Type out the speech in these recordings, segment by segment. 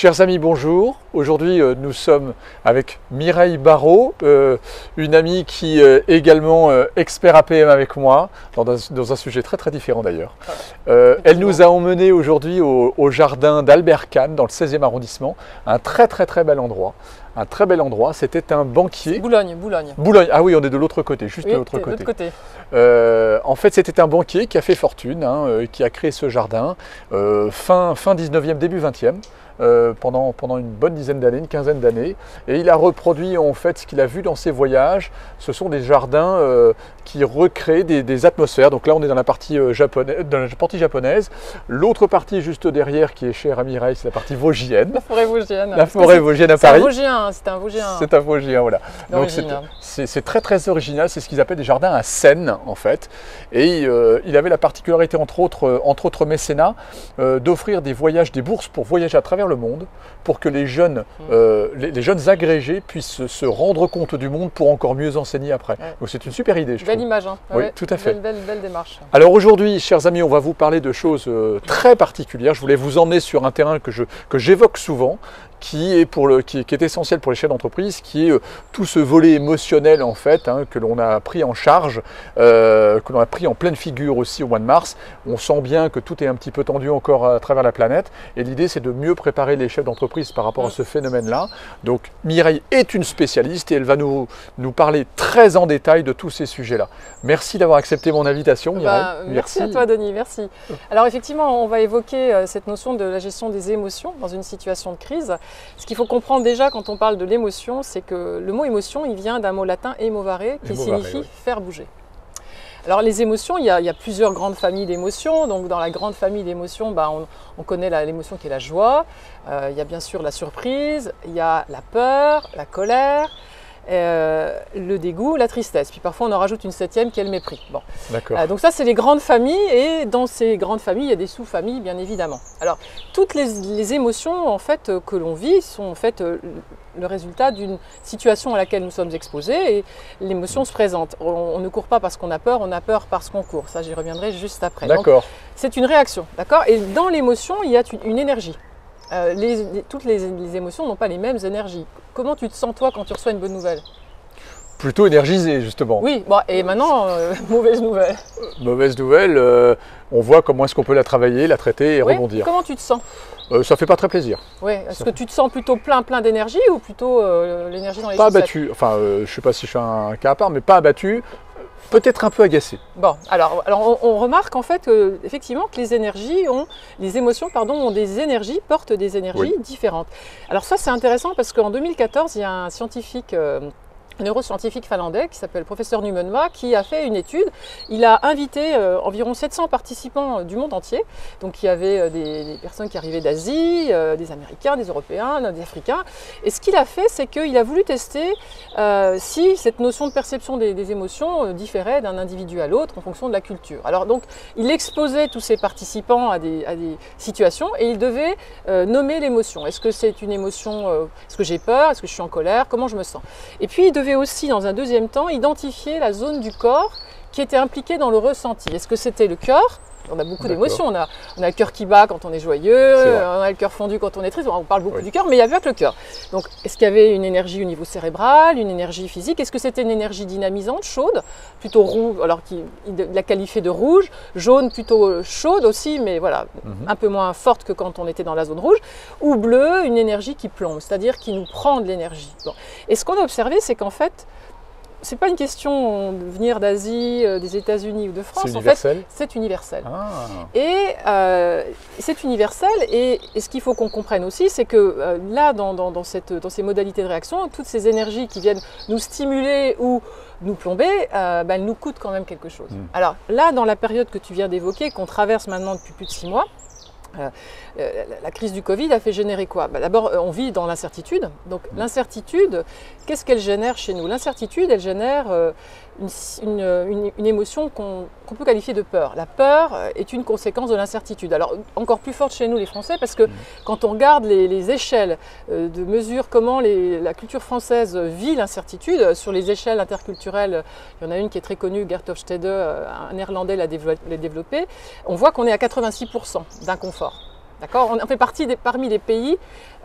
Chers amis, bonjour. Aujourd'hui, nous sommes avec Mireille Barraud, une amie qui est également expert APM avec moi, dans un sujet très différent d'ailleurs. Elle nous a emmenés aujourd'hui au jardin d'Albert Kahn, dans le 16e arrondissement, un très bel endroit. Un très bel endroit, c'était un banquier. Boulogne. Boulogne, ah oui, on est de l'autre côté, juste oui, de l'autre côté. En fait, c'était un banquier qui a fait fortune, qui a créé ce jardin fin 19e, début 20e. Pendant une bonne dizaine d'années, une quinzaine d'années. Et il a reproduit en fait ce qu'il a vu dans ses voyages. Ce sont des jardins qui recréent des atmosphères. Donc là, on est dans la partie japonaise. L'autre partie juste derrière, qui est chère à Mireille, c'est la partie vosgienne. La forêt vosgienne. La forêt vosgienne à Paris. C'est un vosgien. C'est un vosgien, voilà. Donc c'est très original. C'est ce qu'ils appellent des jardins à scène, en fait. Et il avait la particularité, entre autres mécénats, d'offrir des voyages, des bourses pour voyager à travers le monde, pour que les jeunes agrégés puissent se rendre compte du monde pour encore mieux enseigner après. Ouais. Donc c'est une super idée, je trouve. Belle image, hein. Oui, ouais, tout à fait. Belle démarche. Alors aujourd'hui, chers amis, on va vous parler de choses très particulières. Je voulais vous emmener sur un terrain que j'évoque souvent, qui est essentiel pour les chefs d'entreprise, qui est tout ce volet émotionnel en fait, que l'on a pris en charge, que l'on a pris en pleine figure aussi au mois de mars. On sent bien que tout est un petit peu tendu encore à travers la planète, et l'idée c'est de mieux préparer les chefs d'entreprise par rapport à ce phénomène-là. Donc Mireille est une spécialiste et elle va nous parler très en détail de tous ces sujets-là. Merci d'avoir accepté mon invitation, Mireille. Merci à toi, Denis, merci. Alors effectivement, on va évoquer cette notion de la gestion des émotions dans une situation de crise. Ce qu'il faut comprendre déjà quand on parle de l'émotion, c'est que le mot émotion, il vient d'un mot latin emovare, qui signifie faire bouger. Alors les émotions, il y a plusieurs grandes familles d'émotions. Donc dans la grande famille d'émotions, on connaît l'émotion qui est la joie. Il y a bien sûr la surprise, il y a la peur, la colère, le dégoût, la tristesse. Puis parfois on en rajoute une septième qui est le mépris. Bon. Donc ça c'est les grandes familles, et dans ces grandes familles il y a des sous-familles bien évidemment. Alors toutes les émotions en fait que l'on vit sont en fait le résultat d'une situation à laquelle nous sommes exposés, et l'émotion se présente. On ne court pas parce qu'on a peur, on a peur parce qu'on court. Ça j'y reviendrai juste après. D'accord. C'est une réaction, d'accord. Et dans l'émotion il y a une énergie. Toutes les émotions n'ont pas les mêmes énergies. Comment tu te sens toi quand tu reçois une bonne nouvelle? Plutôt énergisé justement. Oui, et maintenant, mauvaise nouvelle. Mauvaise nouvelle, on voit comment est-ce qu'on peut la travailler, la traiter et rebondir. Comment tu te sens? Ça fait pas très plaisir. Oui, est-ce que tu te sens plutôt plein d'énergie, ou plutôt l'énergie dans les chaussettes? Pas abattu, enfin je ne sais pas si je suis un cas à part, mais pas abattu. Peut-être un peu agacé. Bon, alors on remarque en fait effectivement que les émotions ont des énergies, portent des énergies différentes. Alors ça c'est intéressant parce qu'en 2014, il y a un scientifique, neuroscientifique finlandais qui s'appelle professeur Numenma, qui a fait une étude. Il a invité environ 700 participants du monde entier. Donc il y avait des personnes qui arrivaient d'Asie, des Américains, des Européens, des Africains. Et ce qu'il a fait, c'est qu'il a voulu tester si cette notion de perception des émotions différait d'un individu à l'autre en fonction de la culture. Alors donc il exposait tous ces participants à des situations, et il devait nommer l'émotion. Est-ce que c'est une émotion, est-ce que j'ai peur, est-ce que je suis en colère, comment je me sens? Et puis il devait aussi, dans un deuxième temps, identifier la zone du corps qui était impliquée dans le ressenti. Est-ce que c'était le cœur? On a beaucoup d'émotions, on a le cœur qui bat quand on est joyeux, on a le cœur fondu quand on est triste, on parle beaucoup du cœur, mais il n'y a pas que le cœur. Donc est-ce qu'il y avait une énergie au niveau cérébral, une énergie physique? Est-ce que c'était une énergie dynamisante, chaude, plutôt rouge, alors qu'il l'a qualifiée de rouge, jaune plutôt chaude aussi, mais voilà, un peu moins forte que quand on était dans la zone rouge, ou bleu, une énergie qui plombe, c'est-à-dire qui nous prend de l'énergie. Bon. Et ce qu'on a observé, c'est qu'en fait, c'est pas une question de venir d'Asie, des États-Unis ou de France. C'est universel. En fait, c'est universel. Ah. Et c'est universel. Et ce qu'il faut qu'on comprenne aussi, c'est que là, dans ces modalités de réaction, toutes ces énergies qui viennent nous stimuler ou nous plomber, elles nous coûtent quand même quelque chose. Alors là, dans la période que tu viens d'évoquer, qu'on traverse maintenant depuis plus de 6 mois, la crise du Covid a fait générer quoi? D'abord, on vit dans l'incertitude. Donc l'incertitude, qu'est-ce qu'elle génère chez nous? L'incertitude, elle génère une émotion qu'on peut qualifier de peur. La peur est une conséquence de l'incertitude. Alors encore plus forte chez nous les Français, parce que quand on regarde les échelles de mesure comment la culture française vit l'incertitude, sur les échelles interculturelles, il y en a une qui est très connue, Geert Hofstede, un néerlandais l'a développée, on voit qu'on est à 86% d'inconfort. D'accord, on fait parmi les pays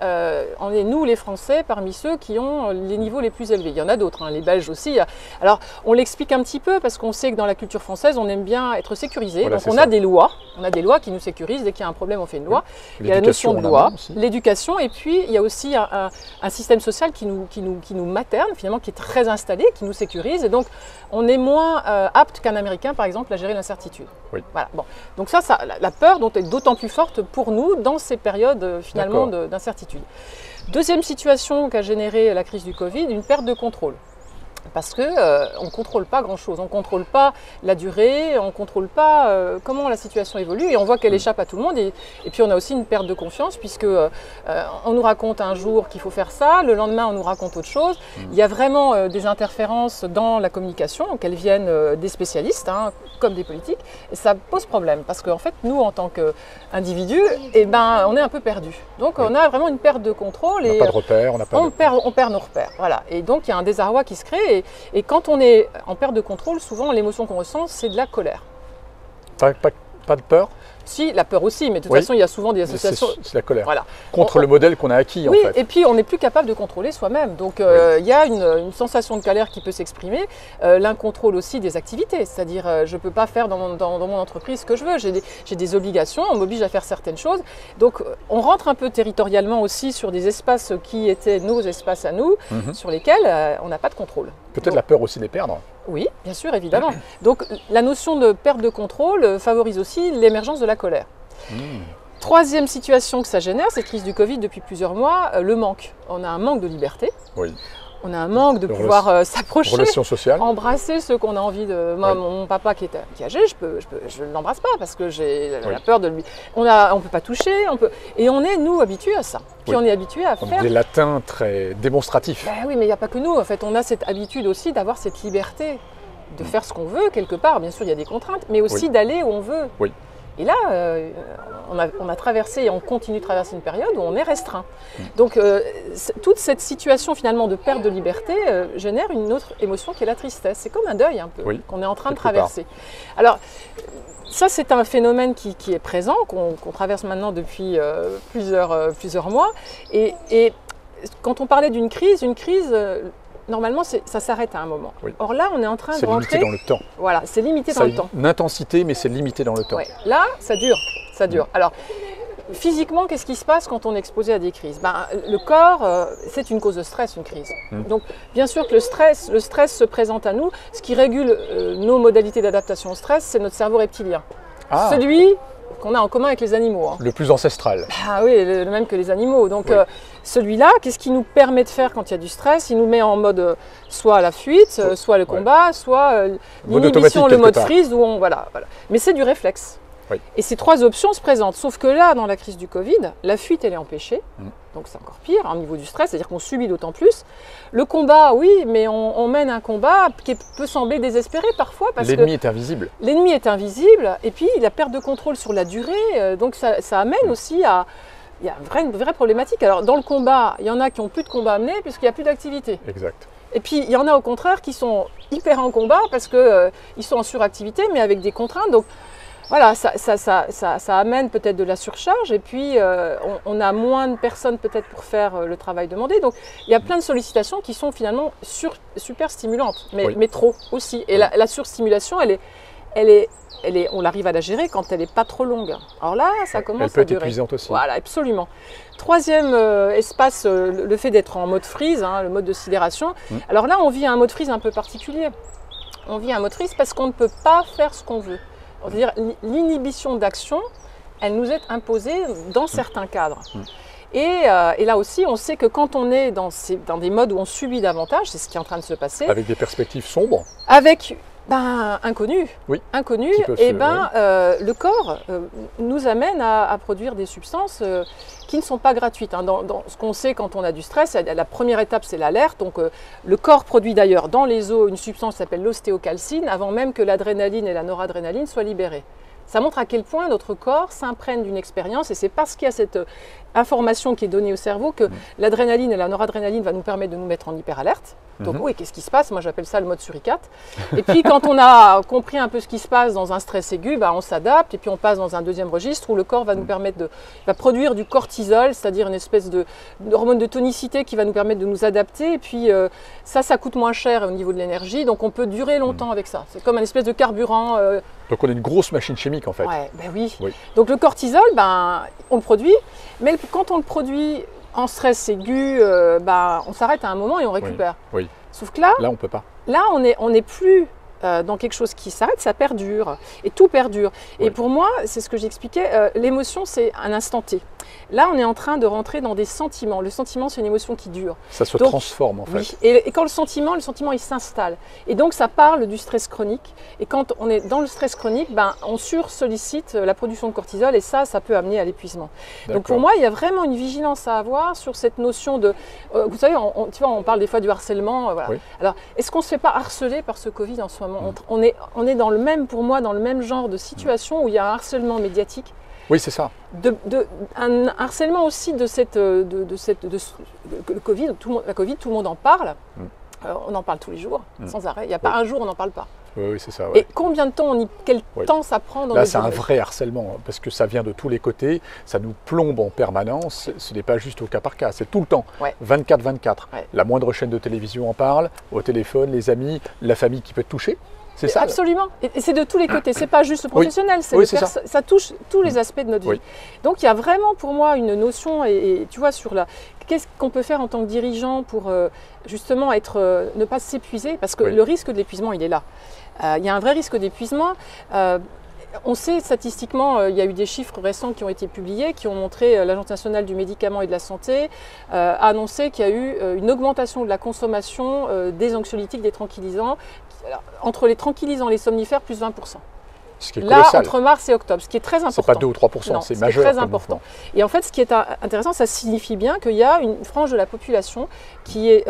on est, nous les Français, parmi ceux qui ont les niveaux les plus élevés. Il y en a d'autres, hein, les Belges aussi. Alors, on l'explique un petit peu parce qu'on sait que dans la culture française, on aime bien être sécurisé. Voilà, donc, on a des lois. On a des lois qui nous sécurisent. Dès qu'il y a un problème, on fait une loi. Il y a la notion de loi, l'éducation, et puis il y a aussi un système social qui nous materne, finalement, qui est très installé, qui nous sécurise. Et donc, on est moins apte qu'un Américain, par exemple, à gérer l'incertitude. Oui. Voilà. Bon. Donc ça, la peur est d'autant plus forte pour nous dans ces périodes, finalement, d'incertitude. Deuxième situation qu'a généré la crise du Covid, une perte de contrôle. Parce qu'on ne contrôle pas grand-chose, on ne contrôle pas la durée, on ne contrôle pas comment la situation évolue et on voit qu'elle échappe à tout le monde. Et puis on a aussi une perte de confiance puisque on nous raconte un jour qu'il faut faire ça, le lendemain on nous raconte autre chose. Il y a vraiment des interférences dans la communication, qu'elles viennent des spécialistes hein, comme des politiques, et ça pose problème parce qu'en fait nous en tant qu'individus, on est un peu perdus. Donc on a vraiment une perte de contrôle. On n'a pas de repères, on perd nos repères. Voilà. Et donc il y a un désarroi qui se crée. Et quand on est en perte de contrôle, souvent l'émotion qu'on ressent, c'est de la colère. Pas de peur? Si, la peur aussi, mais de toute façon, il y a souvent des associations. C'est la colère. Voilà. Contre le modèle qu'on a acquis, oui, en fait. Et puis on n'est plus capable de contrôler soi-même. Donc il y a une sensation de colère qui peut s'exprimer. L'incontrôle aussi des activités. C'est-à-dire, je ne peux pas faire dans mon entreprise ce que je veux. J'ai des obligations, on m'oblige à faire certaines choses. Donc on rentre un peu territorialement aussi sur des espaces qui étaient nos espaces à nous, sur lesquels on n'a pas de contrôle. Peut-être la peur aussi de les perdre. Oui, bien sûr, évidemment. Donc la notion de perte de contrôle favorise aussi l'émergence de la colère. Troisième situation que ça génère, cette crise du Covid depuis plusieurs mois, le manque. On a un manque de liberté. Oui. On a un manque de pouvoir s'approcher, embrasser ceux qu'on a envie de... Moi, mon papa qui est âgé, je ne l'embrasse pas parce que j'ai la peur de lui... On ne peut pas toucher, et on est, nous, habitués à ça. Puis on est habitués à faire... Des latins très démonstratifs. Ben oui, mais il n'y a pas que nous. En fait, on a cette habitude aussi d'avoir cette liberté de faire ce qu'on veut quelque part. Bien sûr, il y a des contraintes, mais aussi d'aller où on veut. Oui. Et là, on a traversé et on continue de traverser une période où on est restreint. Donc, toute cette situation finalement de perte de liberté génère une autre émotion qui est la tristesse. C'est comme un deuil un peu qu'on est en train de traverser. Alors, ça c'est un phénomène qui est présent, qu'on traverse maintenant depuis plusieurs mois. Et quand on parlait d'une crise, normalement, ça s'arrête à un moment. Oui. Or là, on est en train de rentrer... C'est limité dans le temps. Voilà, c'est limité dans le temps. Une intensité, mais c'est limité dans le temps. Ouais. Là, ça dure. Alors, physiquement, qu'est-ce qui se passe quand on est exposé à des crises? Le corps, c'est une cause de stress, une crise. Donc, bien sûr que le stress se présente à nous. Ce qui régule nos modalités d'adaptation au stress, c'est notre cerveau reptilien. Celui qu'on a en commun avec les animaux. Le plus ancestral. Ah oui, le même que les animaux. Donc celui-là, qu'est-ce qui nous permet de faire quand il y a du stress? Il nous met en mode soit la fuite, soit le combat, soit l'inhibition, le mode freeze, où voilà. Mais c'est du réflexe. Oui. Et ces trois options se présentent. Sauf que là, dans la crise du Covid, la fuite, elle est empêchée. Donc c'est encore pire au niveau du stress, c'est-à-dire qu'on subit d'autant plus. Le combat, oui, mais on mène un combat qui peut sembler désespéré parfois. L'ennemi est invisible. L'ennemi est invisible, et puis la perte de contrôle sur la durée, donc ça amène aussi à... Il y a une vraie problématique. Alors dans le combat, il y en a qui n'ont plus de combat à mener puisqu'il n'y a plus d'activité. Exact. Et puis il y en a au contraire qui sont hyper en combat parce qu'ils sont en suractivité, mais avec des contraintes. Donc voilà, ça amène peut-être de la surcharge et puis on a moins de personnes peut-être pour faire le travail demandé. Donc il y a plein de sollicitations qui sont finalement super stimulantes, mais trop aussi. Et la surstimulation, on arrive à la gérer quand elle n'est pas trop longue. Alors là, ça commence à durer. Elle peut être épuisante aussi. Voilà, absolument. Troisième espace, le fait d'être en mode freeze, le mode de sidération. Alors là, on vit un mode freeze un peu particulier. On vit un mode freeze parce qu'on ne peut pas faire ce qu'on veut. C'est-à-dire l'inhibition d'action, elle nous est imposée dans certains cadres. Et là aussi, on sait que quand on est dans des modes où on subit davantage, c'est ce qui est en train de se passer. Avec des perspectives sombres. Avec inconnu. Oui. Inconnu, le corps nous amène à produire des substances qui ne sont pas gratuites. Dans ce qu'on sait quand on a du stress, la première étape, c'est l'alerte. Donc, le corps produit d'ailleurs dans les os une substance qui s'appelle l'ostéocalcine avant même que l'adrénaline et la noradrénaline soient libérées. Ça montre à quel point notre corps s'imprègne d'une expérience et c'est parce qu'il y a cette information qui est donnée au cerveau que l'adrénaline et la noradrénaline va nous permettre de nous mettre en hyperalerte. Donc oui, qu'est-ce qui se passe? Moi j'appelle ça le mode suricate. Et puis quand on a compris un peu ce qui se passe dans un stress aigu, on s'adapte et puis on passe dans un deuxième registre où le corps va nous permettre va produire du cortisol, c'est-à-dire une espèce d'hormone de tonicité qui va nous permettre de nous adapter. Et puis ça coûte moins cher au niveau de l'énergie, donc on peut durer longtemps avec ça. C'est comme une espèce de carburant. Donc on est une grosse machine chimique en fait. Ouais, oui. Donc le cortisol, on le produit, mais quand on le produit en stress aigu, on s'arrête à un moment et on récupère. Oui. Sauf que là, on ne peut pas. Là, on n'est plus dans quelque chose qui s'arrête, ça perdure. Et tout perdure. Et pour moi, c'est ce que j'expliquais, l'émotion, c'est un instant T. Là, on est en train de rentrer dans des sentiments. Le sentiment, c'est une émotion qui dure. Ça se transforme en fait. Oui. Et quand le sentiment il s'installe. Et donc, ça parle du stress chronique. Et quand on est dans le stress chronique, on sursollicite la production de cortisol et ça peut amener à l'épuisement. Donc pour moi, il y a vraiment une vigilance à avoir sur cette notion de... vous savez, on parle des fois du harcèlement. Voilà. Oui. Alors, est-ce qu'on ne se fait pas harceler par ce Covid en ce moment? On est dans le même, pour moi, dans le même genre de situation où il y a un harcèlement médiatique. Oui, c'est ça. Un harcèlement aussi le Covid, la Covid, tout le monde en parle. On en parle tous les jours, sans arrêt. Il n'y a pas un jour où on n'en parle pas. Oui, c'est ça. Et combien de temps, quel temps ça prend dans Là, les c'est un journées? vrai harcèlement, parce que ça vient de tous les côtés, ça nous plombe en permanence, ce n'est pas juste au cas par cas, c'est tout le temps, 24/24. La moindre chaîne de télévision en parle, au téléphone, les amis, la famille qui peut être touchée. C'est ça. Absolument. Et c'est de tous les côtés. C'est pas juste le professionnel. Ça touche tous les aspects de notre vie. Donc il y a vraiment pour moi une notion et tu vois qu'est-ce qu'on peut faire en tant que dirigeant pour justement ne pas s'épuiser parce que le risque de l'épuisement il est là. Il y a un vrai risque d'épuisement. On sait statistiquement, il y a eu des chiffres récents qui ont été publiés qui ont montré l'Agence nationale du médicament et de la santé a annoncé qu'il y a eu une augmentation de la consommation des anxiolytiques, des tranquillisants, entre les tranquillisants et les somnifères, plus 20%. Ce qui est colossal. Là, entre mars et octobre, ce qui est très important. C'est pas 2 ou 3%, c'est majeur. C'est très important. Et en fait, ce qui est intéressant, ça signifie bien qu'il y a une frange de la population qui est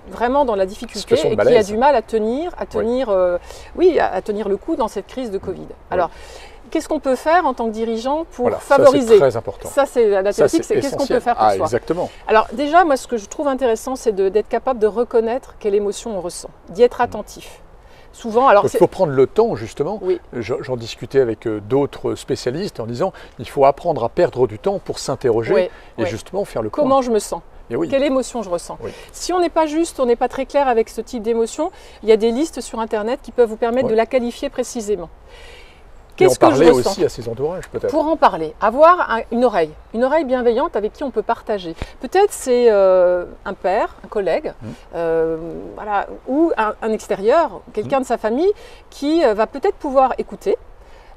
vraiment dans la difficulté et qui a du mal à tenir le coup dans cette crise de Covid. Alors, qu'est-ce qu'on peut faire en tant que dirigeant pour favoriser? Ça, c'est très important. Ça, c'est la thématique, c'est qu'est-ce qu'on peut faire pour soi? Exactement. Alors déjà, moi, ce que je trouve intéressant, c'est d'être capable de reconnaître quelle émotion on ressent, d'y être attentif. Souvent, alors il faut prendre le temps, justement. Oui. J'en discutais avec d'autres spécialistes en disant il faut apprendre à perdre du temps pour s'interroger et justement faire le point. Comment je me sens? Quelle émotion je ressens? Si on n'est pas juste, on n'est pas très clair avec ce type d'émotion, il y a des listes sur Internet qui peuvent vous permettre de la qualifier précisément. Qu'est-ce que je ressens? Aussi à ses entourages, peut-être. Pour en parler, avoir une oreille bienveillante avec qui on peut partager. Peut-être c'est un père, un collègue, ou un extérieur, quelqu'un de sa famille qui va peut-être pouvoir écouter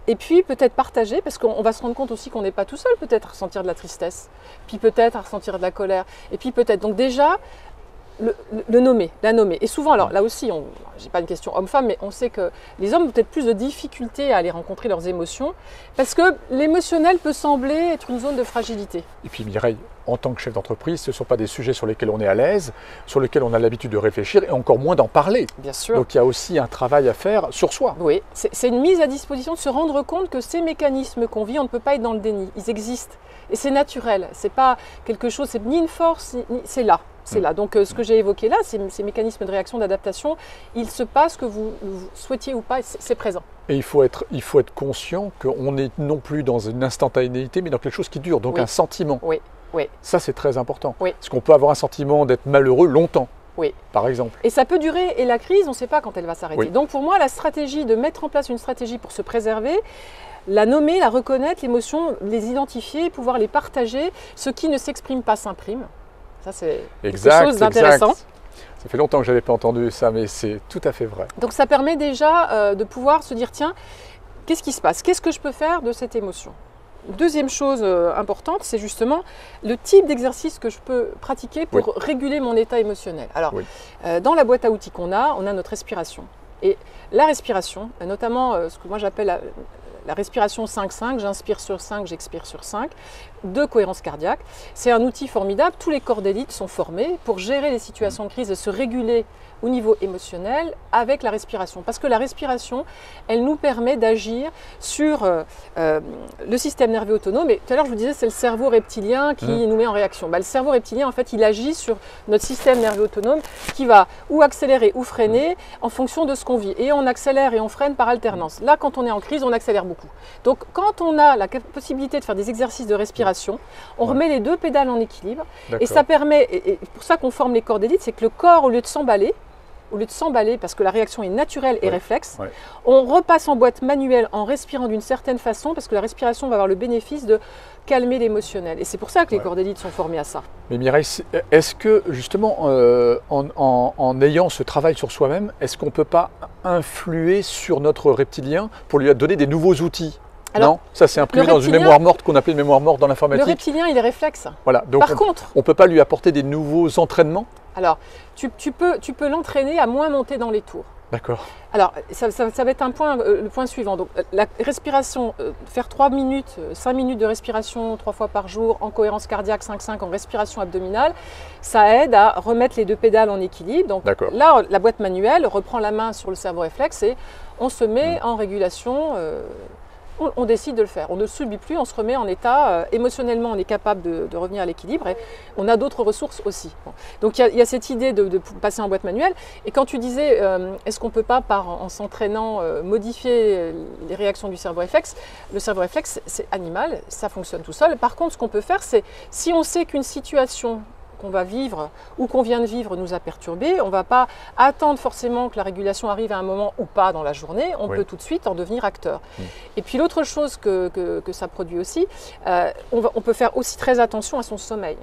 et puis peut-être partager, parce qu'on va se rendre compte aussi qu'on n'est pas tout seul, peut-être à ressentir de la tristesse, puis peut-être à ressentir de la colère, et puis peut-être. Donc déjà, la nommer. Et souvent, alors là aussi, j'ai pas une question homme-femme, mais on sait que les hommes ont peut-être plus de difficultés à aller rencontrer leurs émotions parce que l'émotionnel peut sembler être une zone de fragilité. Et puis Mireille, en tant que chef d'entreprise, ce ne sont pas des sujets sur lesquels on est à l'aise, sur lesquels on a l'habitude de réfléchir et encore moins d'en parler. Bien sûr. Donc il y a aussi un travail à faire sur soi. Oui, c'est une mise à disposition de se rendre compte que ces mécanismes qu'on vit, on ne peut pas être dans le déni. Ils existent et c'est naturel. C'est pas quelque chose, c'est ni une force, c'est là. C'est là. Donc ce que j'ai évoqué là, ces mécanismes de réaction, d'adaptation, il se passe que vous souhaitiez ou pas, c'est présent. Et il faut être conscient qu'on n'est non plus dans une instantanéité, mais dans quelque chose qui dure, donc un sentiment. Oui. Ça, c'est très important. Parce qu'on peut avoir un sentiment d'être malheureux longtemps, par exemple. Et ça peut durer, et la crise, on ne sait pas quand elle va s'arrêter. Donc pour moi, la stratégie de mettre en place une stratégie pour se préserver, la nommer, la reconnaître, l'émotion, les identifier, pouvoir les partager. Ce qui ne s'exprime pas s'imprime. Ça, c'est quelque chose d'intéressant. Ça fait longtemps que je n'avais pas entendu ça, mais c'est tout à fait vrai. Donc ça permet déjà de pouvoir se dire, tiens, qu'est-ce qui se passe? Qu'est-ce que je peux faire de cette émotion? Deuxième chose importante, c'est justement le type d'exercice que je peux pratiquer pour réguler mon état émotionnel. Alors, dans la boîte à outils qu'on a, on a notre respiration. Et la respiration, notamment ce que moi j'appelle la respiration 5-5, j'inspire sur 5, j'expire sur 5, de cohérence cardiaque. C'est un outil formidable. Tous les corps d'élite sont formés pour gérer les situations de crise et se réguler au niveau émotionnel avec la respiration. Parce que la respiration, elle nous permet d'agir sur le système nerveux autonome. Et tout à l'heure, je vous disais, c'est le cerveau reptilien qui nous met en réaction. Le cerveau reptilien, en fait, il agit sur notre système nerveux autonome qui va ou accélérer ou freiner en fonction de ce qu'on vit. Et on accélère et on freine par alternance. Là, quand on est en crise, on accélère beaucoup. Donc, quand on a la possibilité de faire des exercices de respiration, on remet les deux pédales en équilibre. Et ça permet, et pour ça qu'on forme les corps d'élite, c'est que le corps, au lieu de s'emballer, parce que la réaction est naturelle et réflexe, on repasse en boîte manuelle en respirant d'une certaine façon, parce que la respiration va avoir le bénéfice de calmer l'émotionnel. Et c'est pour ça que les corps d'élite sont formés à ça. Mais Mireille, est-ce que justement, en ayant ce travail sur soi-même, est-ce qu'on ne peut pas influer sur notre reptilien pour lui donner des nouveaux outils? Alors, non, ça c'est imprimé dans une mémoire morte qu'on appelle une mémoire morte dans l'informatique. Le reptilien, il est réflexe. Voilà, donc Par contre, on ne peut pas lui apporter des nouveaux entraînements? Alors, tu peux l'entraîner à moins monter dans les tours. D'accord. Alors, ça va être le point suivant. Donc, la respiration, faire 3 minutes, 5 minutes de respiration 3 fois par jour en cohérence cardiaque, 5-5 en respiration abdominale, ça aide à remettre les deux pédales en équilibre. Donc là, la boîte manuelle reprend la main sur le cerveau réflexe et on se met en régulation. On décide de le faire. On ne subit plus, on se remet en état, émotionnellement on est capable de revenir à l'équilibre et on a d'autres ressources aussi. Bon. Donc il y a cette idée de passer en boîte manuelle. Et quand tu disais, est-ce qu'on ne peut pas, en s'entraînant, modifier les réactions du cerveau réflexe, le cerveau réflexe c'est animal, ça fonctionne tout seul. Par contre, ce qu'on peut faire, c'est si on sait qu'une situation qu'on va vivre ou qu'on vient de vivre nous a perturbé, on ne va pas attendre forcément que la régulation arrive à un moment ou pas dans la journée, on peut tout de suite en devenir acteur. Et puis l'autre chose que ça produit aussi, on peut faire aussi très attention à son sommeil.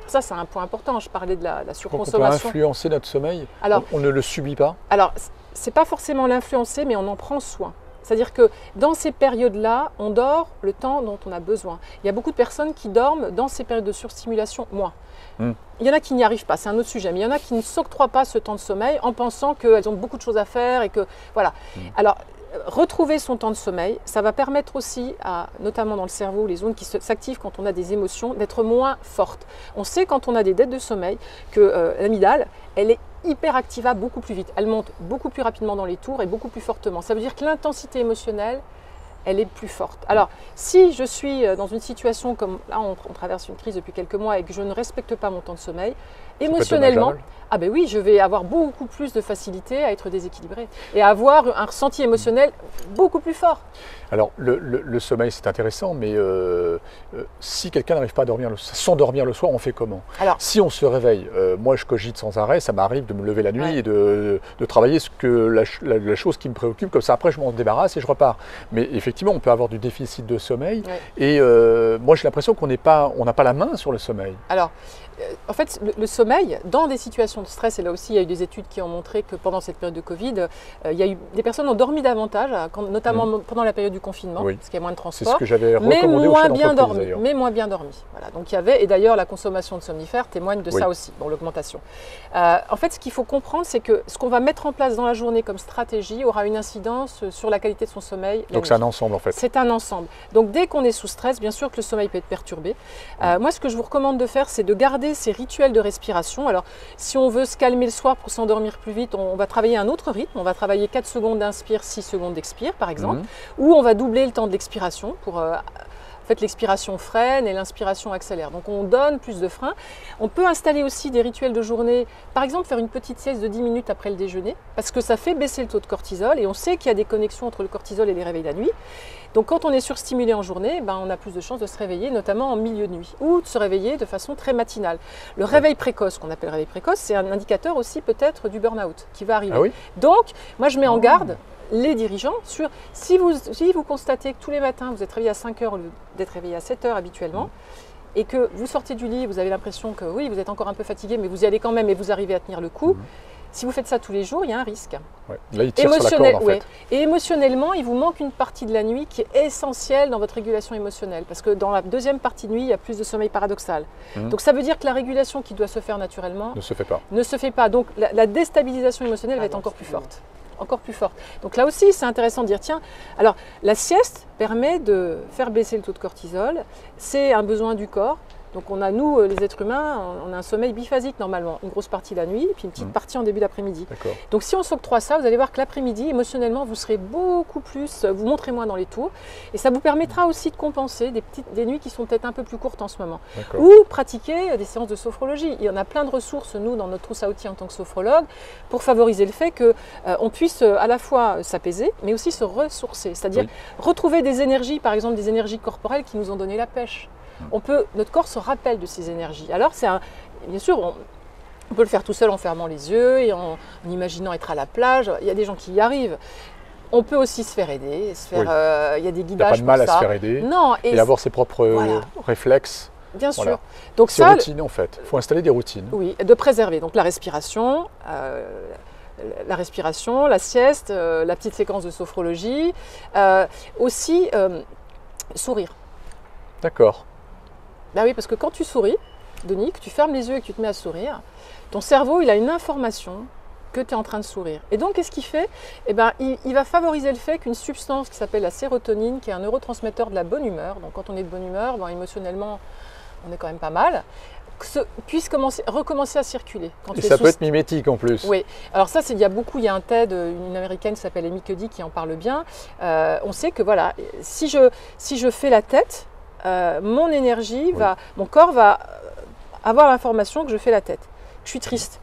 Ça, c'est un point important, je parlais de la surconsommation. On peut influencer notre sommeil? Alors, on ne le subit pas? Alors, ce n'est pas forcément l'influencer, mais on en prend soin. C'est-à-dire que dans ces périodes-là, on dort le temps dont on a besoin. Il y a beaucoup de personnes qui dorment dans ces périodes de surstimulation, moi. Il y en a qui n'y arrivent pas, c'est un autre sujet, mais il y en a qui ne s'octroient pas ce temps de sommeil en pensant qu'elles ont beaucoup de choses à faire et que voilà. Alors, retrouver son temps de sommeil, ça va permettre aussi, notamment dans le cerveau, les zones qui s'activent quand on a des émotions, d'être moins fortes. On sait quand on a des dettes de sommeil que l'amygdale, elle est hyperactivable beaucoup plus vite. Elle monte beaucoup plus rapidement dans les tours et beaucoup plus fortement. Ça veut dire que l'intensité émotionnelle, elle est plus forte. Alors, si je suis dans une situation comme là, on traverse une crise depuis quelques mois et que je ne respecte pas mon temps de sommeil, émotionnellement, ah ben oui, je vais avoir beaucoup plus de facilité à être déséquilibré et à avoir un ressenti émotionnel beaucoup plus fort. Alors, le sommeil, c'est intéressant, mais si quelqu'un n'arrive pas à s'endormir le soir, on fait comment? Alors, si on se réveille, moi je cogite sans arrêt, ça m'arrive de me lever la nuit et de travailler la chose qui me préoccupe, comme ça après je m'en débarrasse et je repars. Mais effectivement, on peut avoir du déficit de sommeil et moi j'ai l'impression qu'on n'a pas la main sur le sommeil. Alors, en fait, le sommeil, dans des situations de stress, et là aussi il y a eu des études qui ont montré que pendant cette période de Covid, des personnes ont dormi davantage, notamment pendant la période du confinement, parce qu'il y a moins de transport, c'est ce que j'avais recommandé aux chefs d'entreprise, mais moins bien dormi. Voilà. Donc il y avait, et d'ailleurs la consommation de somnifères témoigne de ça aussi, l'augmentation. En fait, ce qu'il faut comprendre, c'est que ce qu'on va mettre en place dans la journée comme stratégie aura une incidence sur la qualité de son sommeil. Donc c'est un ensemble en fait. C'est un ensemble. Donc dès qu'on est sous stress, bien sûr que le sommeil peut être perturbé. Moi, ce que je vous recommande de faire, c'est de garder ces rituels de respiration. Alors, si on veut se calmer le soir pour s'endormir plus vite, on va travailler un autre rythme. On va travailler 4 secondes d'inspire, 6 secondes d'expire, par exemple. Ou on va doubler le temps de l'expiration pour... En fait, l'expiration freine et l'inspiration accélère. Donc, on donne plus de frein. On peut installer aussi des rituels de journée. Par exemple, faire une petite sieste de 10 minutes après le déjeuner, parce que ça fait baisser le taux de cortisol. Et on sait qu'il y a des connexions entre le cortisol et les réveils la nuit. Donc, quand on est surstimulé en journée, on a plus de chances de se réveiller, notamment en milieu de nuit, ou de se réveiller de façon très matinale. Le réveil précoce, qu'on appelle réveil précoce, c'est un indicateur aussi peut-être du burn-out qui va arriver. Donc, moi, je mets en garde les dirigeants sur si vous constatez que tous les matins vous êtes réveillé à 5 heures au lieu d'être réveillé à 7 heures habituellement et que vous sortez du lit, vous avez l'impression que oui, vous êtes encore un peu fatigué, mais vous y allez quand même et vous arrivez à tenir le coup. Si vous faites ça tous les jours, il y a un risque. Là, il tire sur la corde, en fait. Et émotionnellement, il vous manque une partie de la nuit qui est essentielle dans votre régulation émotionnelle. Parce que dans la deuxième partie de nuit, il y a plus de sommeil paradoxal. Donc ça veut dire que la régulation qui doit se faire naturellement ne se fait pas. Ne se fait pas. Donc la déstabilisation émotionnelle va être encore plus forte. encore plus forte. Donc là aussi, c'est intéressant de dire, tiens, alors la sieste permet de faire baisser le taux de cortisol, c'est un besoin du corps. Donc on a, nous, les êtres humains, on a un sommeil biphasique normalement, une grosse partie la nuit, puis une petite partie en début d'après-midi. Donc si on s'octroie ça, vous allez voir que l'après-midi, émotionnellement, vous serez beaucoup plus, vous montrez moins dans les tours, et ça vous permettra aussi de compenser des nuits qui sont peut-être un peu plus courtes en ce moment. Ou pratiquer des séances de sophrologie. Il y en a plein de ressources, nous, dans notre trousse à outils en tant que sophrologue, pour favoriser le fait qu'on puisse à la fois s'apaiser, mais aussi se ressourcer, c'est-à-dire retrouver des énergies, par exemple des énergies corporelles qui nous ont donné la pêche. Notre corps se rappelle de ces énergies. Alors, bien sûr, on peut le faire tout seul en fermant les yeux et en imaginant être à la plage. Il y a des gens qui y arrivent. On peut aussi se faire aider. Il y a des guidages. Il n'y a pas de mal à se faire aider. Non, et avoir ses propres réflexes. Bien sûr. Donc c'est routine en fait. Il faut installer des routines. Oui, de préserver. Donc la respiration, la sieste, la petite séquence de sophrologie. Aussi, sourire. D'accord. Ben oui, parce que quand tu souris, Denis, que tu fermes les yeux et que tu te mets à sourire, ton cerveau, il a une information que tu es en train de sourire. Et donc, qu'est-ce qu'il fait? Eh ben, il va favoriser le fait qu'une substance qui s'appelle la sérotonine, qui est un neurotransmetteur de la bonne humeur, donc quand on est de bonne humeur, ben, émotionnellement, on est quand même pas mal, puisse recommencer à circuler. Et ça peut être mimétique en plus. Oui, alors ça, il y a un TED, une américaine qui s'appelle Amy Cuddy qui en parle bien. On sait que voilà, si je fais la tête, mon énergie mon corps va avoir l'information que je fais la tête. Je suis triste.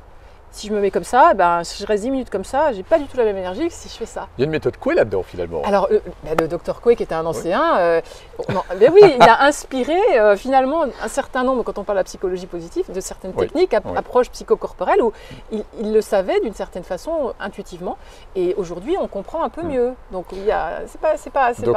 Si je me mets comme ça, si je reste 10 minutes comme ça, j'ai pas du tout la même énergie que si je fais ça. Il y a une méthode Coué là-dedans finalement. Alors le docteur Coué qui était un ancien, il a inspiré finalement un certain nombre, quand on parle de la psychologie positive, de certaines techniques, approches psychocorporelles où il le savait d'une certaine façon intuitivement. Et aujourd'hui, on comprend un peu mieux. Donc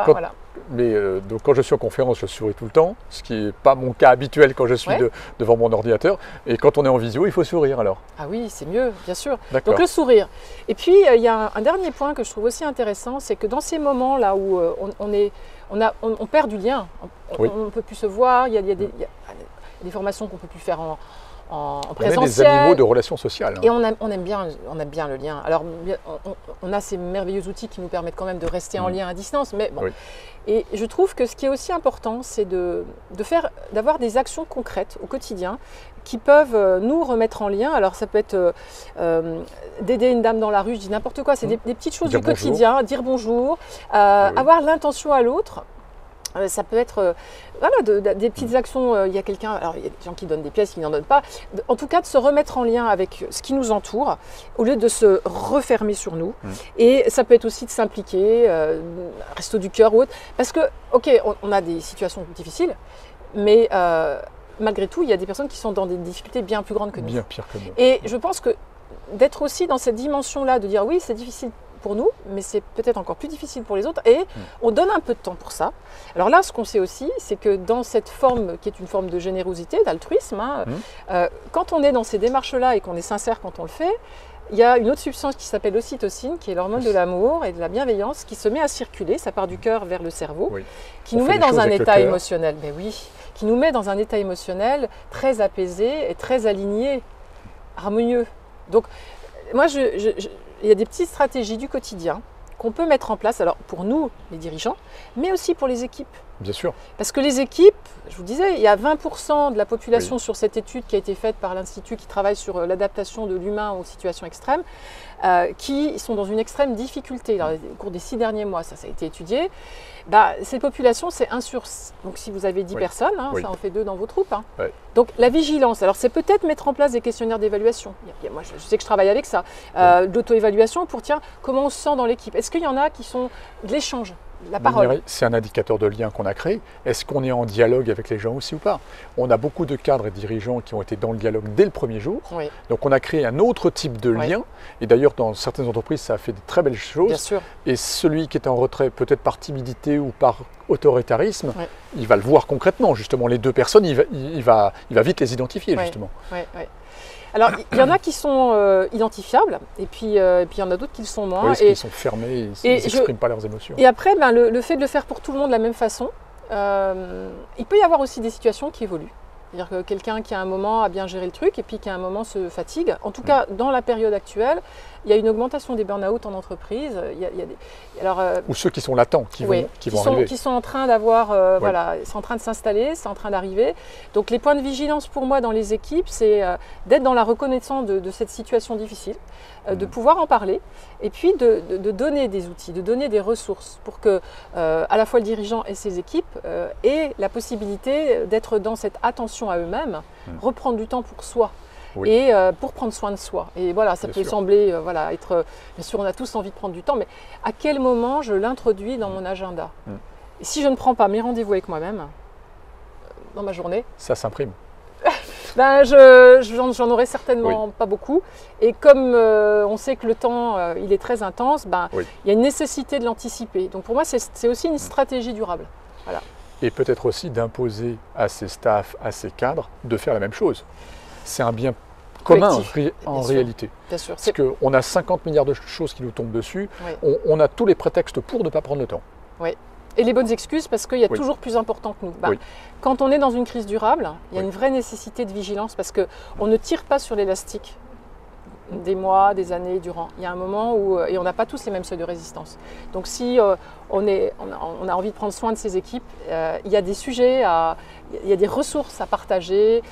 voilà. Mais donc quand je suis en conférence, je souris tout le temps, ce qui n'est pas mon cas habituel quand je suis devant mon ordinateur. Et quand on est en visio, il faut sourire alors. Ah oui, c'est mieux, bien sûr. Donc le sourire. Et puis il y a un dernier point que je trouve aussi intéressant, c'est que dans ces moments là où on perd du lien, on ne peut plus se voir, il y a des formations qu'on ne peut plus faire en présentiel. On est des animaux de relations sociales. Et on aime bien le lien. Alors, on a ces merveilleux outils qui nous permettent quand même de rester en lien à distance. Mais bon. Et je trouve que ce qui est aussi important, c'est d'avoir des actions concrètes au quotidien qui peuvent nous remettre en lien. Alors, ça peut être d'aider une dame dans la rue, je dis n'importe quoi. C'est des petites choses du quotidien, dire bonjour, avoir l'intention à l'autre. Ça peut être des petites actions. Il y a quelqu'un, alors il y a des gens qui donnent des pièces, qui n'en donnent pas. En tout cas, de se remettre en lien avec ce qui nous entoure, au lieu de se refermer sur nous. Et ça peut être aussi de s'impliquer, resto du cœur ou autre. Parce que, ok, on a des situations difficiles, mais malgré tout, il y a des personnes qui sont dans des difficultés bien plus grandes que nous. Bien pire que nous. Et je pense que d'être aussi dans cette dimension-là, de dire oui, c'est difficile pour nous, mais c'est peut-être encore plus difficile pour les autres, et on donne un peu de temps pour ça. Alors là, ce qu'on sait aussi, c'est que dans cette forme qui est une forme de générosité, d'altruisme, quand on est dans ces démarches-là et qu'on est sincère quand on le fait, il y a une autre substance qui s'appelle l'ocytocine, qui est l'hormone de l'amour et de la bienveillance, qui se met à circuler, ça part du cœur vers le cerveau, qui nous met dans un état émotionnel, qui nous met dans un état émotionnel très apaisé et très aligné, harmonieux. Donc, moi, il y a des petites stratégies du quotidien qu'on peut mettre en place, alors pour nous, les dirigeants, mais aussi pour les équipes. Bien sûr. Parce que les équipes, je vous disais, il y a 20% de la population sur cette étude qui a été faite par l'Institut qui travaille sur l'adaptation de l'humain aux situations extrêmes, qui sont dans une extrême difficulté. Alors, au cours des 6 derniers mois, ça a été étudié. Cette population, c'est 1 sur... Donc si vous avez 10 personnes, ça en fait 2 dans vos troupes. Donc la vigilance, alors c'est peut-être mettre en place des questionnaires d'évaluation. Moi, je sais que je travaille avec ça. D'auto-évaluation pour, comment on se sent dans l'équipe. Est-ce qu'il y en a qui sont de l'échange, la parole? C'est un indicateur de lien qu'on a créé. Est-ce qu'on est en dialogue avec les gens aussi ou pas? On a beaucoup de cadres et dirigeants qui ont été dans le dialogue dès le premier jour. Donc on a créé un autre type de lien. Et d'ailleurs, dans certaines entreprises, ça a fait de très belles choses. Bien sûr. Et celui qui est en retrait, peut-être par timidité ou par autoritarisme, il va le voir concrètement. Justement, les 2 personnes, il va vite les identifier, justement. Alors, il y en a qui sont identifiables, et puis il y en a d'autres qui le sont moins. Parce qu'ils sont fermés, ils n'expriment pas leurs émotions. Et après, le fait de le faire pour tout le monde de la même façon, il peut y avoir aussi des situations qui évoluent. C'est-à-dire que quelqu'un qui à un moment a bien géré le truc et puis qui à un moment se fatigue. En tout cas, dans la période actuelle, il y a une augmentation des burn-out en entreprise. Alors, ou ceux qui sont latents, qui vont arriver. Qui sont en train d'avoir, voilà, c'est en train de s'installer, c'est en train d'arriver. Donc les points de vigilance pour moi dans les équipes, c'est d'être dans la reconnaissance de cette situation difficile, de pouvoir en parler, et puis de donner des outils, de donner des ressources pour que à la fois le dirigeant et ses équipes aient la possibilité d'être dans cette attention à eux-mêmes, reprendre du temps pour soi. Oui. Et pour prendre soin de soi. Et voilà, ça peut sembler, voilà, être... bien sûr, on a tous envie de prendre du temps, mais à quel moment je l'introduis dans mon agenda? Et si je ne prends pas mes rendez-vous avec moi-même, dans ma journée... Ça s'imprime. Ben, j'en aurai certainement pas beaucoup. Et comme on sait que le temps, il est très intense, ben, il y a une nécessité de l'anticiper. Donc pour moi, c'est aussi une stratégie durable. Voilà. Et peut-être aussi d'imposer à ses staffs, à ses cadres, de faire la même chose. C'est un bien commun en réalité. Bien sûr. Parce qu'on a 50 milliards de choses qui nous tombent dessus. On a tous les prétextes pour ne pas prendre le temps. Oui. Et les bonnes excuses parce qu'il y a toujours plus important que nous. Quand on est dans une crise durable, il y a une vraie nécessité de vigilance parce qu'on ne tire pas sur l'élastique des mois, des années durant. Il y a un moment où, et on n'a pas tous les mêmes seuils de résistance. Donc si on a envie de prendre soin de ses équipes, il y a des sujets, il y a des ressources à partager.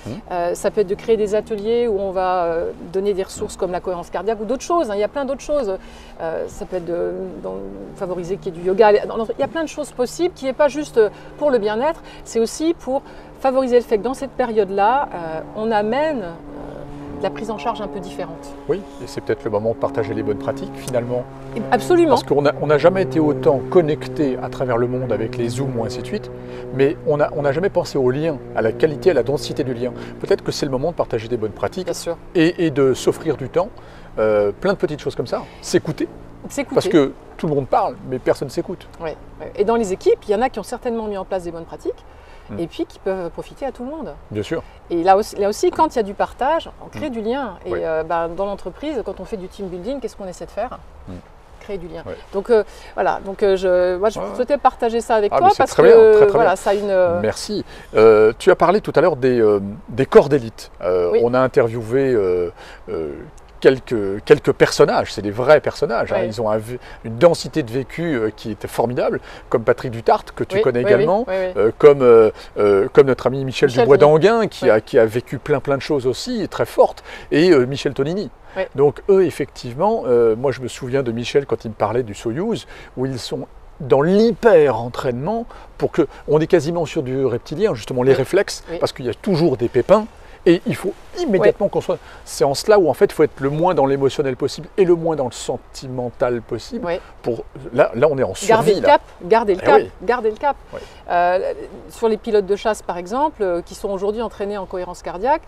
Ça peut être de créer des ateliers où on va donner des ressources comme la cohérence cardiaque ou d'autres choses. Il y a plein d'autres choses. Ça peut être de favoriser qu'il y ait du yoga. Il y a plein de choses possibles qui n'est pas juste pour le bien-être, c'est aussi pour favoriser le fait que dans cette période-là, on amène la prise en charge un peu différente. Oui, et c'est peut-être le moment de partager les bonnes pratiques finalement. Absolument. Parce qu'on n'a jamais été autant connecté à travers le monde avec les Zooms ou ainsi de suite, mais on n'a jamais pensé au lien, à la qualité, à la densité du lien. Peut-être que c'est le moment de partager des bonnes pratiques. Bien sûr. Et de s'offrir du temps, plein de petites choses comme ça, s'écouter. Parce que tout le monde parle, mais personne ne s'écoute. Oui. Et dans les équipes, il y en a qui ont certainement mis en place des bonnes pratiques, et puis qui peuvent profiter à tout le monde. Bien sûr. Et là aussi quand il y a du partage, on crée du lien. Et dans l'entreprise, quand on fait du team building, qu'est-ce qu'on essaie de faire? Créer du lien. Donc voilà, je souhaitais partager ça avec toi parce que voilà, ça a une... Merci. Tu as parlé tout à l'heure des corps d'élite. On a interviewé quelques personnages, c'est des vrais personnages, hein. Ils ont une densité de vécu qui était formidable, comme Patrick Duthart, que tu connais également, comme notre ami Michel Dubois-Danguin, qui a vécu plein de choses aussi, très fortes, et Michel Tonini. Donc eux, effectivement, moi je me souviens de Michel quand il me parlait du Soyouz, où ils sont dans l'hyper-entraînement, pour que on est quasiment sur du reptilien, justement les réflexes, parce qu'il y a toujours des pépins, et il faut immédiatement qu'on soit... C'est en cela où en fait il faut être le moins dans l'émotionnel possible et le moins dans le sentimental possible. Pour... Là on est en survie. Garder le cap. Sur les pilotes de chasse par exemple, qui sont aujourd'hui entraînés en cohérence cardiaque,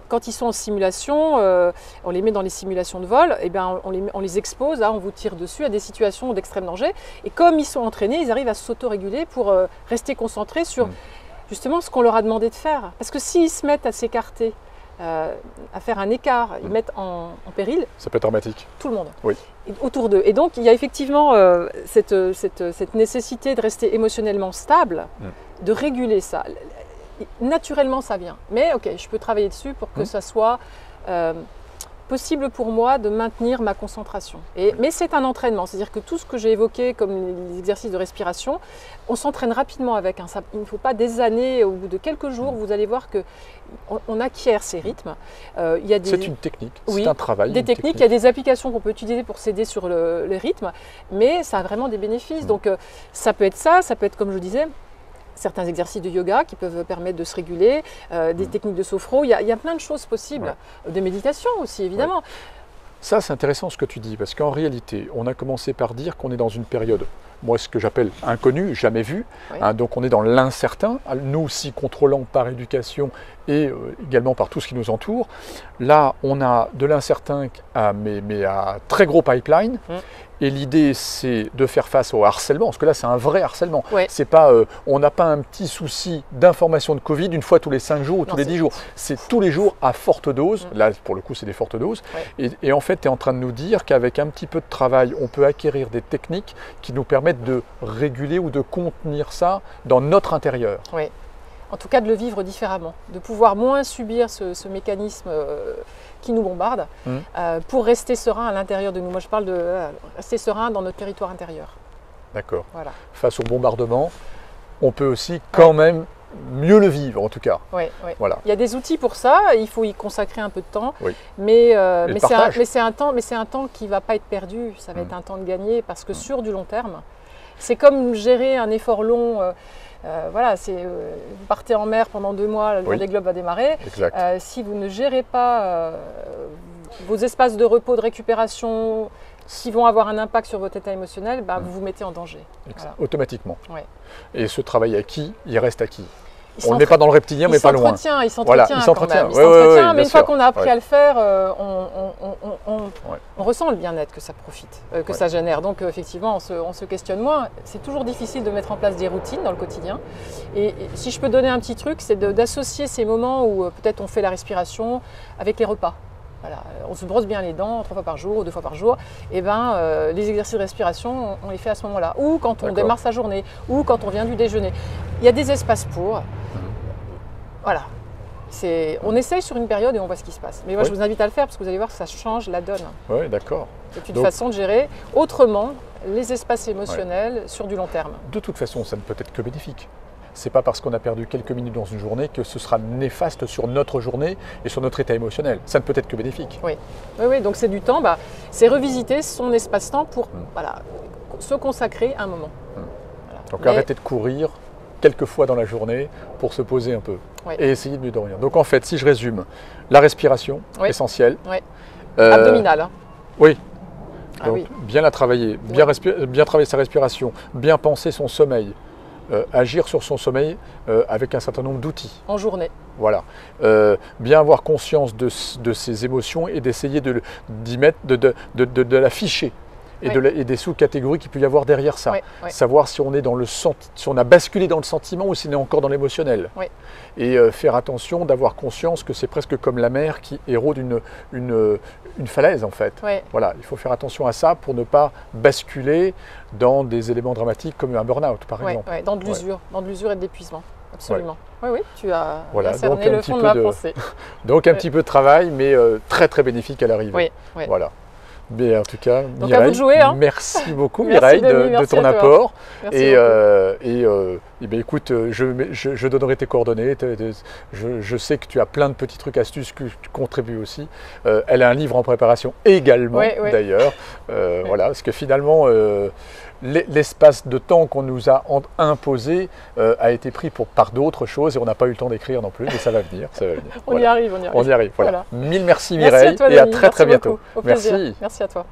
quand ils sont en simulation, on les met dans les simulations de vol, et on les expose, on vous tire dessus à des situations d'extrême danger. Et comme ils sont entraînés, ils arrivent à s'auto-réguler pour rester concentrés sur... justement ce qu'on leur a demandé de faire. Parce que s'ils se mettent à s'écarter, à faire un écart, ils mettent en péril... Ça peut être dramatique. Tout le monde. Oui. Autour d'eux. Et donc, il y a effectivement cette nécessité de rester émotionnellement stable, de réguler ça. Naturellement, ça vient. Mais ok, je peux travailler dessus pour que ça soit... possible pour moi de maintenir ma concentration. Mais c'est un entraînement, c'est-à-dire que tout ce que j'ai évoqué comme les exercices de respiration, on s'entraîne rapidement avec. Il ne faut pas des années, au bout de quelques jours, vous allez voir qu'on acquiert ces rythmes. C'est une technique, c'est un travail. Des techniques, il y a des applications qu'on peut utiliser pour s'aider sur le rythme, mais ça a vraiment des bénéfices. Donc ça peut être ça peut être comme je disais, certains exercices de yoga qui peuvent permettre de se réguler, des techniques de sophro, il y a plein de choses possibles, de méditation aussi évidemment. Ça c'est intéressant ce que tu dis, parce qu'en réalité, on a commencé par dire qu'on est dans une période, moi ce que j'appelle inconnue, jamais vue, donc on est dans l'incertain, nous aussi contrôlant par éducation et également par tout ce qui nous entoure. Là on a de l'incertain mais à très gros pipeline. Et l'idée, c'est de faire face au harcèlement, parce que là, c'est un vrai harcèlement. C'est pas, on n'a pas un petit souci d'information de Covid une fois tous les 5 jours ou tous les 10 jours. C'est tous les jours à forte dose. Là, pour le coup, c'est des fortes doses. Et en fait, tu es en train de nous dire qu'avec un petit peu de travail, on peut acquérir des techniques qui nous permettent de réguler ou de contenir ça dans notre intérieur. en tout cas de le vivre différemment, de pouvoir moins subir ce mécanisme qui nous bombarde pour rester serein à l'intérieur de nous. Moi je parle de rester serein dans notre territoire intérieur. D'accord. Voilà. Face au bombardement, on peut aussi quand même mieux le vivre en tout cas. Oui. Voilà. Il y a des outils pour ça, il faut y consacrer un peu de temps, Oui. mais c'est un temps qui ne va pas être perdu, ça va être un temps de gagner parce que sur du long terme, c'est comme gérer un effort long. Voilà, vous partez en mer pendant 2 mois, le Vendée Globe va démarrer. Si vous ne gérez pas vos espaces de repos, de récupération, qui vont avoir un impact sur votre état émotionnel, vous vous mettez en danger. Voilà. Automatiquement. Ouais. Et ce travail acquis, il reste acquis. On n'est pas dans le reptilien, mais pas loin. Il s'entretient. Mais une fois qu'on a appris à le faire, on ressent le bien-être que ça profite, que ça génère. Donc effectivement, on se questionne moins. C'est toujours difficile de mettre en place des routines dans le quotidien. Et si je peux donner un petit truc, c'est d'associer ces moments où peut-être on fait la respiration avec les repas. Voilà, on se brosse bien les dents 3 fois par jour ou 2 fois par jour, et les exercices de respiration, on les fait à ce moment-là. Ou quand on démarre sa journée, ou quand on vient du déjeuner. Il y a des espaces pour. Voilà. On essaye sur une période et on voit ce qui se passe. Mais moi, je vous invite à le faire parce que vous allez voir que ça change la donne. Oui, d'accord. C'est une façon de gérer autrement les espaces émotionnels sur du long terme. De toute façon, ça ne peut être que bénéfique. C'est pas parce qu'on a perdu quelques minutes dans une journée que ce sera néfaste sur notre journée et sur notre état émotionnel. Ça ne peut être que bénéfique. Oui, donc c'est du temps, c'est revisiter son espace-temps pour se consacrer un moment. Voilà. Donc arrêter de courir quelques fois dans la journée pour se poser un peu et essayer de mieux dormir. Donc en fait, si je résume, la respiration, essentielle. Abdominale. Oui. Donc, bien la travailler, bien travailler sa respiration, bien penser son sommeil. Agir sur son sommeil avec un certain nombre d'outils. En journée. Voilà. Bien avoir conscience de ses émotions et d'essayer de l'afficher et des sous-catégories qu'il peut y avoir derrière ça. Savoir si on est si on a basculé dans le sentiment ou si on est encore dans l'émotionnel. Et faire attention, d'avoir conscience que c'est presque comme la mer qui érode une falaise en fait. Voilà, il faut faire attention à ça pour ne pas basculer dans des éléments dramatiques comme un burn-out par exemple. Dans de l'usure et de l'épuisement. Absolument. Oui, tu as cerné le fond de ma pensée. Donc un petit peu de travail, mais très très bénéfique à l'arrivée. Voilà. Mais en tout cas, donc Mireille, à vous de jouer, merci beaucoup Mireille de ton apport. Merci Écoute, je donnerai tes coordonnées. Je sais que tu as plein de petits trucs, astuces que tu contribues aussi. Elle a un livre en préparation également d'ailleurs. Voilà, parce que finalement, l'espace de temps qu'on nous a imposé a été pris par d'autres choses et on n'a pas eu le temps d'écrire non plus, mais ça va venir. On y arrive. Voilà. Mille merci Mireille et à très bientôt. Merci à toi.